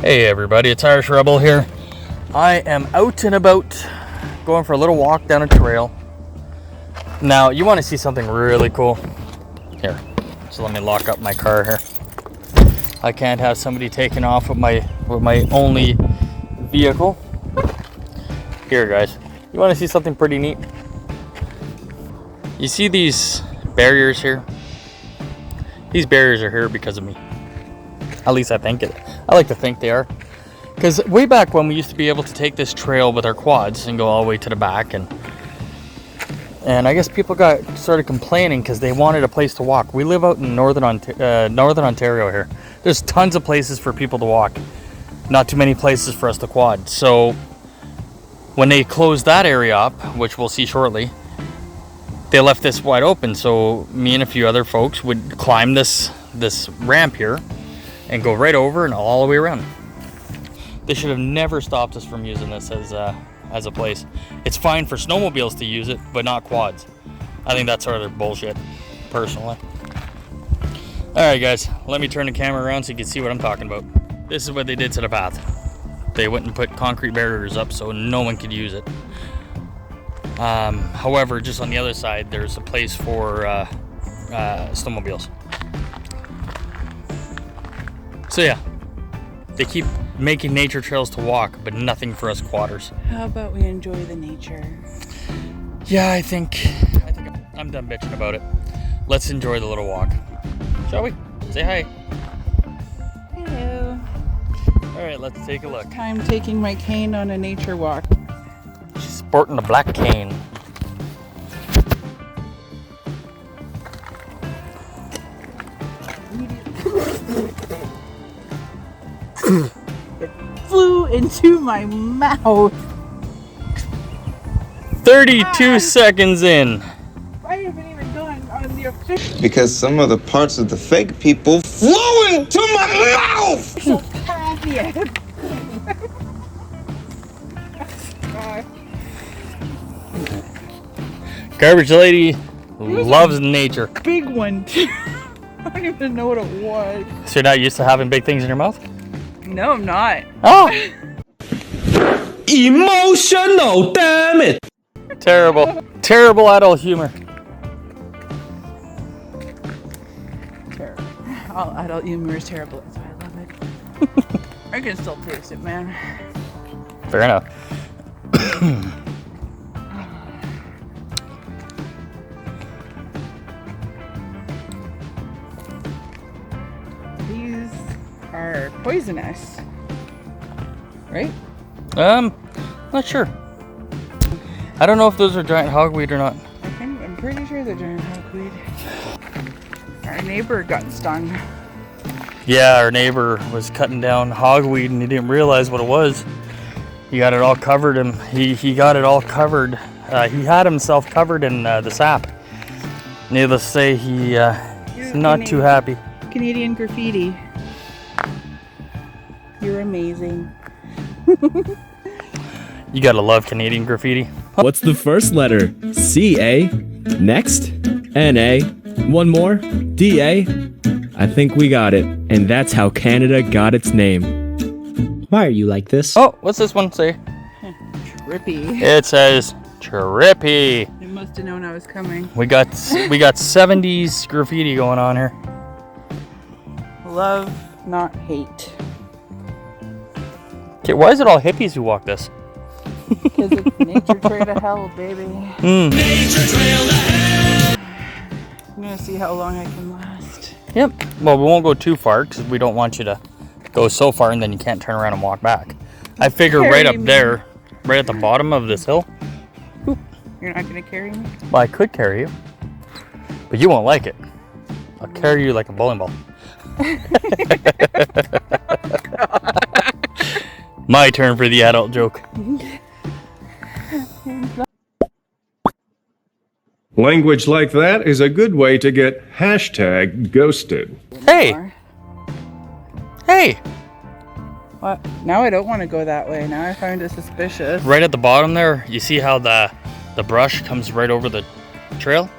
Hey everybody, it's Irish Rebel here. I am out and about, going for a little walk down a trail. Now, you want to see something really cool? Here, so let me lock up my car here. I can't have somebody taking off with my only vehicle. Here guys, you want to see something pretty neat? You see these barriers here? These barriers are here because of me. At least I think it. I like to think they are. Because way back when we used to be able to take this trail with our quads and go all the way to the back, and I guess people started complaining because they wanted a place to walk. We live out in northern Ontario here. There's tons of places for people to walk. Not too many places for us to quad. So when they closed that area up, which we'll see shortly, they left this wide open. So me and a few other folks would climb this ramp here and go right over and all the way around. They should have never stopped us from using this as a place. It's fine for snowmobiles to use it, but not quads. I think that's sort of bullshit, personally. Alright guys, let me turn the camera around so you can see what I'm talking about. This is what they did to the path. They went and put concrete barriers up so no one could use it. However, just on the other side, there's a place for snowmobiles. So yeah, they keep making nature trails to walk, but nothing for us quadders. How about we enjoy the nature? Yeah, I think I'm done bitching about it. Let's enjoy the little walk. Shall we? Say hi. Hello. All right, let's take a look. I'm taking my cane on a nature walk. She's sporting a black cane. It flew into my mouth. 32 seconds in. I haven't even gone on the official. Because some of the parts of the fake people flew into my mouth! Path yet. Garbagelady loves nature. Big one too. I don't even know what it was. So you're not used to having big things in your mouth? No, I'm not. Oh! Emotional, damn it! Terrible. Terrible adult humor. Terrible. All adult humor is terrible. That's why I love it. I can still taste it, man. Fair enough. These are poisonous, right? Not sure. I don't know if those are giant hogweed or not. I'm pretty sure they're giant hogweed. Our neighbor got stung. Yeah, our neighbor was cutting down hogweed and he didn't realize what it was. He got it all covered he got it all covered. He had himself covered in the sap. Needless to say, he's not too happy. Canadian graffiti. You're amazing. You gotta love Canadian graffiti. What's the first letter? C-A? Next? N-A? One more? D-A? I think we got it. And that's how Canada got its name. Why are you like this? Oh, what's this one say? Trippy. It says trippy. You must have known I was coming. We got 70s graffiti going on here. Love, not hate. Okay, why is it all hippies who walk this? Because it's nature trail to hell, baby. Nature trail to hell. I'm gonna see how long I can last. Yep. Well, we won't go too far because we don't want you to go so far and then you can't turn around and walk back. I figure right up there, right at the bottom of this hill. You're not gonna carry me? Well, I could carry you, but you won't like it. I'll carry you like a bowling ball. My turn for the adult joke. Language like that is a good way to get #ghosted. Hey! Hey! What? Now I don't want to go that way. Now I find it suspicious. Right at the bottom there, you see how the brush comes right over the trail?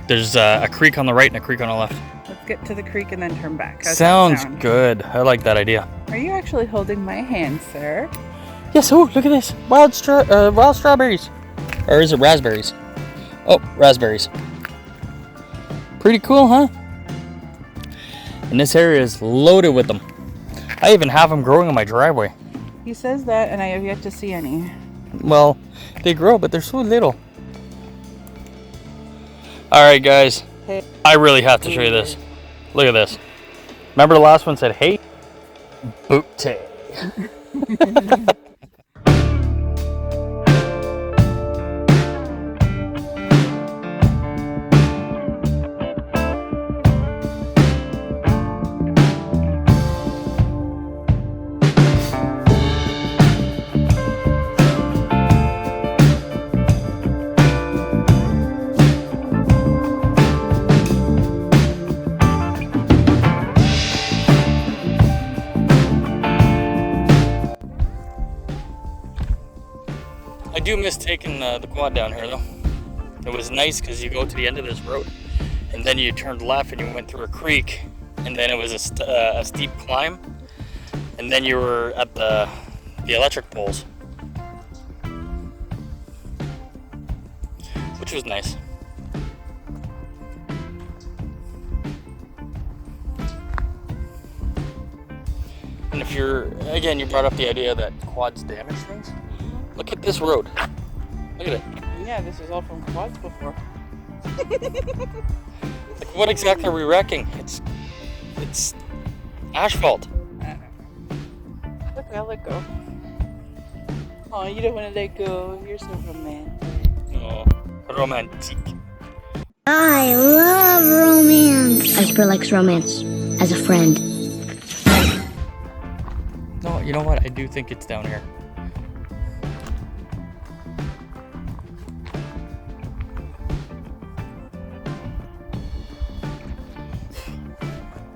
There's a creek on the right and a creek on the left. Let's get to the creek and then turn back. Sounds good. I like that idea. Are you actually holding my hand, sir? Yes, oh, look at this. Wild strawberries. Or is it raspberries? Oh, raspberries. Pretty cool, huh? And this area is loaded with them. I even have them growing in my driveway. He says that, and I have yet to see any. Well, they grow, but they're so little. Alright, guys. Hey. I really have to show you this. Look at this. Remember the last one said, hey? Booty. I do miss taking the quad down here though. It was nice because you go to the end of this road and then you turned left and you went through a creek and then it was a steep climb and then you were at the electric poles, which was nice. And if again, you brought up the idea that quads damage things. Look at this road. Look at it. Yeah, this is all from quads before. Like, what exactly are we wrecking? It's asphalt. Look, I'll let go. Oh, you don't want to let go. You're so romantic. Oh, romantic. I love romance. Esper likes romance as a friend. No, you know what? I do think it's down here.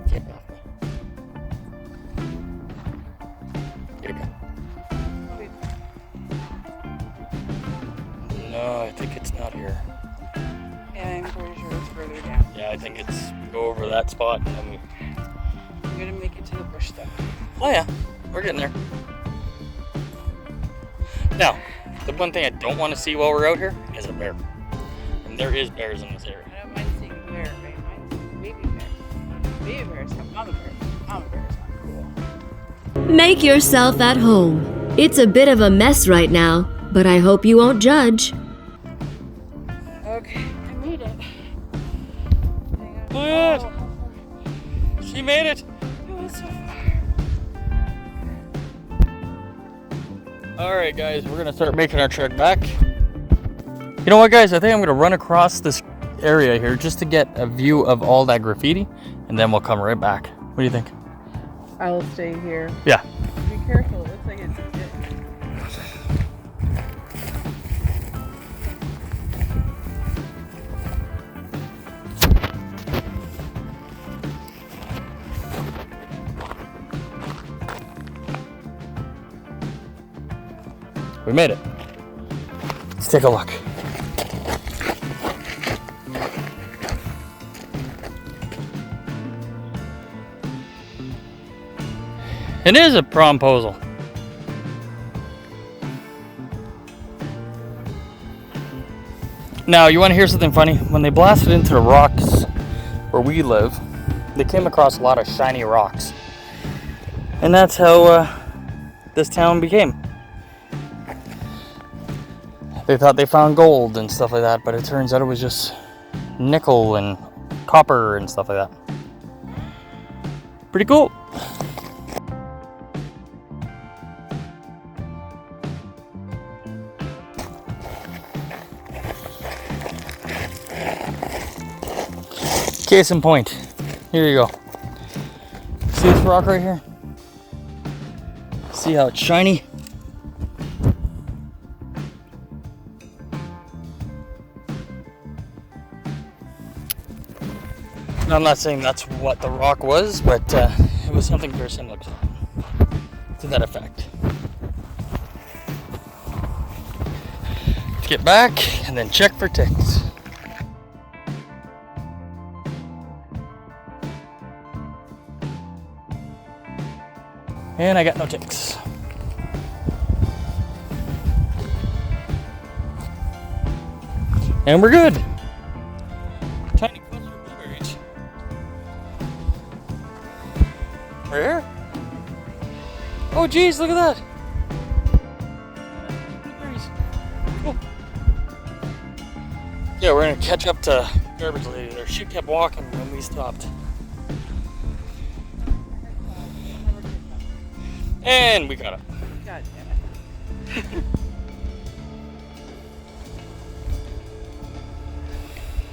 Get off me. Get it. No, I think it's not here. Yeah, I'm pretty sure it's further down. Yeah, I think it's we go over that spot and then we. I'm gonna make it to the bush though. Oh yeah, we're getting there. Now, the one thing I don't want to see while we're out here is a bear. And there is bears in this area. I don't mind seeing a bear, right? I mind seeing baby bear. Baby bears have mama bears. Mama bears aren't cool. Make yourself at home. It's a bit of a mess right now, but I hope you won't judge. Okay, I made it. Look at it! She made it! It was so far. Alright guys, we're gonna start making our trek back. You know what guys, I think I'm gonna run across this area here just to get a view of all that graffiti and then we'll come right back. What do you think? I'll stay here. Yeah. Be careful, it looks like it's We made it. Let's take a look. It is a promposal. Now, you want to hear something funny? When they blasted into the rocks where we live, they came across a lot of shiny rocks. And that's how this town became. They thought they found gold and stuff like that, but it turns out it was just nickel and copper and stuff like that. Pretty cool. Case in point, here you go. See this rock right here? See how it's shiny? Now, I'm not saying that's what the rock was, but it was something very similar to that effect. Get back and then check for ticks. And I got no ticks. And we're good. Tiny cluster of blueberries. Where? Oh geez, look at that. Blueberries. Cool. Yeah, we're gonna catch up to Garbagelady there. She kept walking when we stopped. And we got it. God damn it.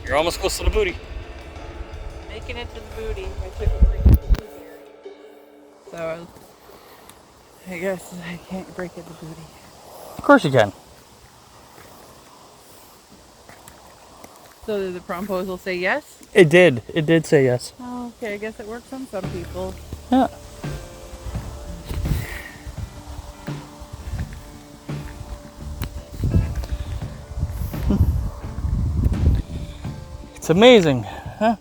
You're almost close to the booty. Making it to the booty. I took a break at the blueberry. So I guess I can't break at the booty. Of course you can. So did the promposal say yes? It did. It did say yes. Oh, okay. I guess it works on some people. Yeah. It's amazing, huh?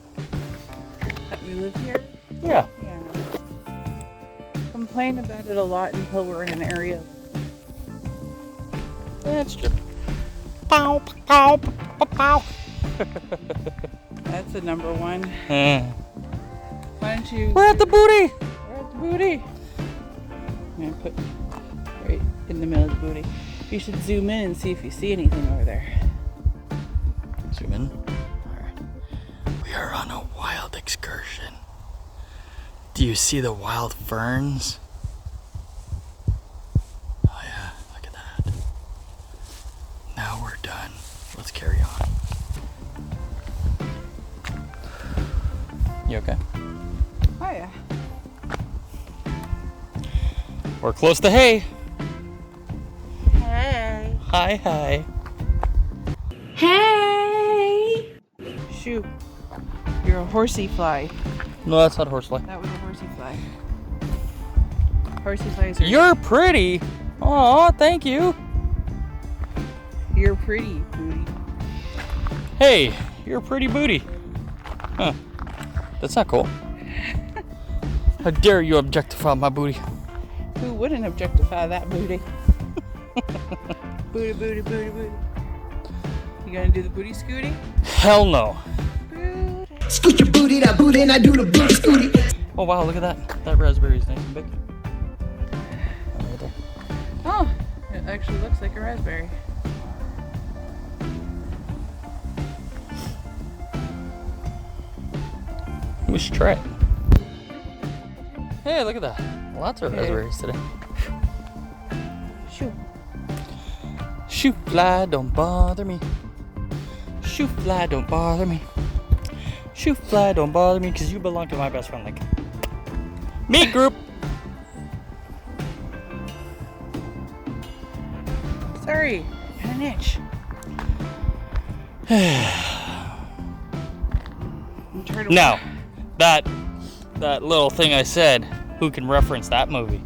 That we live here? Yeah. Yeah. Complain about it a lot until we're in an area. That's true. Pow, pow, pow, pow. That's the number one. Mm. Why don't you... We're at the booty. We're at the booty. I'm gonna put right in the middle of the booty. You should zoom in and see if you see anything over there. Zoom in. We are on a wild excursion. Do you see the wild ferns? Oh yeah, look at that. Now we're done. Let's carry on. You okay? Oh yeah. We're close to hay. Hey. Hi, hi. Hey! Shoo. You're a horsey fly. No, that's not horsefly. That was a horsey fly. Horsey flies are... You're pretty. Aw, thank you. You're pretty, booty. Hey, you're a pretty booty. Huh. That's not cool. How dare you objectify my booty? Who wouldn't objectify that booty? Booty, booty, booty, booty. You gonna do the booty scooty? Hell no. Booty. Scoot your booty, that booty, and I do the booty scooty. Oh wow, look at that. That raspberry's nice and big. Right there. Oh, it actually looks like a raspberry. We should try it. Hey, look at that. Lots of raspberries today. Shoo. Shoot fly, don't bother me. Shoot fly, don't bother me. Shoot fly, don't bother me, because you belong to my best friend, Lincoln. Meet group! Sorry, got an itch. Now, that little thing I said, who can reference that movie?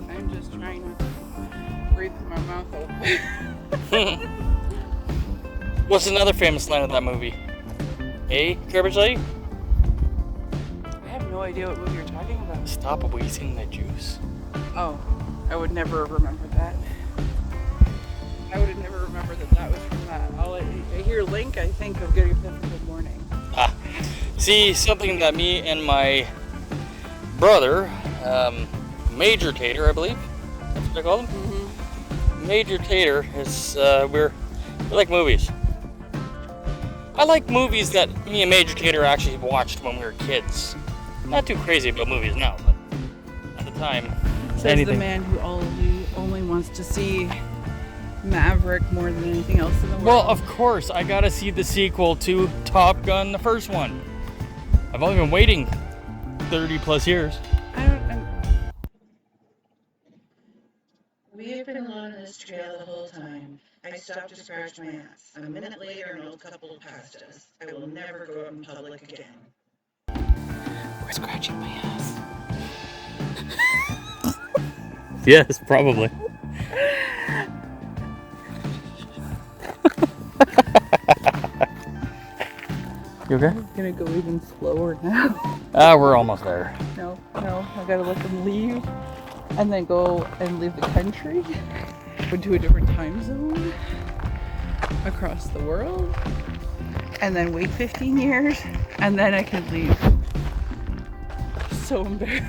I'm just trying to breathe with my mouth open. What's another famous line of that movie? Hey, Garbagelady? I have no idea what movie you're talking about. Stop wheezing the juice. Oh, I would never remember that. I would have never remembered that was from that. I hear Link, I think of Good Morning. Ah, see, something that me and my brother, Major Tater, I believe, that's what I call him. Mm-hmm. Major Tater is, we like movies. I like movies that me and Major Tater actually watched when we were kids. Not too crazy about movies now, but at the time, Says anything. the man who only wants to see Maverick more than anything else in the world. Well, of course, I gotta see the sequel to Top Gun, the first one. I've only been waiting 30 plus years. We have been along this trail the whole time. I stopped to scratch my ass. A minute later, an old couple passed us. I will never go out in public again. We're scratching my ass. Yes, probably. You okay? I'm gonna go even slower now. We're almost there. No, I gotta let them leave and then go and leave the country, go to a different time zone across the world, and then wait 15 years, and then I can leave. So embarrassed.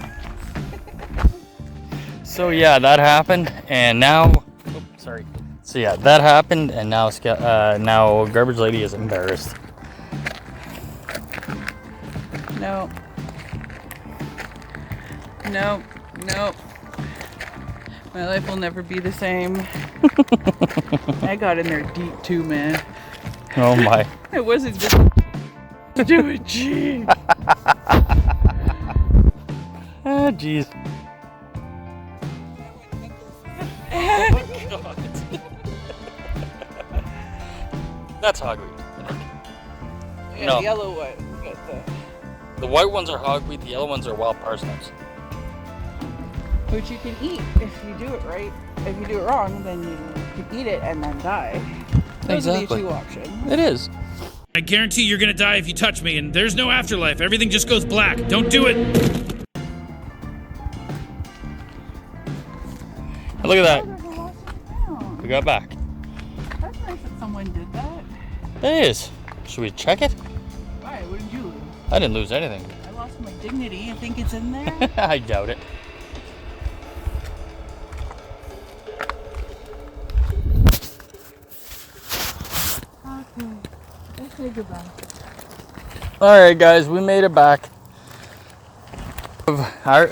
So yeah, that happened, and now, sorry. So yeah, that happened, and now now Garbage Lady is embarrassed. No. My life will never be the same. I got in there deep too, man. Oh my. It wasn't just to do it, gee. Ah, jeez. That's hogweed. Yeah, No. the yellow one. Got The white ones are hogweed, the yellow ones are wild parsnips. which you can eat if you do it right. If you do it wrong, then you can eat it and then die. Those Exactly. are the two options. It is. I guarantee you're gonna die if you touch me, and there's no afterlife. Everything just goes black. Don't do it. And look at that. We got back. That's nice that someone did that. It is. Should we check it? Why? What did you lose? I didn't lose anything. I lost my dignity. I think it's in there. I doubt it. Okay. Let's say goodbye. Alright guys, we made it back.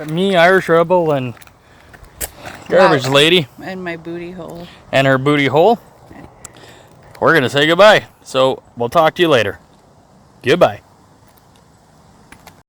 Me, Irish Rebel, and Garbage Lady. And my booty hole. And her booty hole. We're gonna say goodbye. So we'll talk to you later. Goodbye.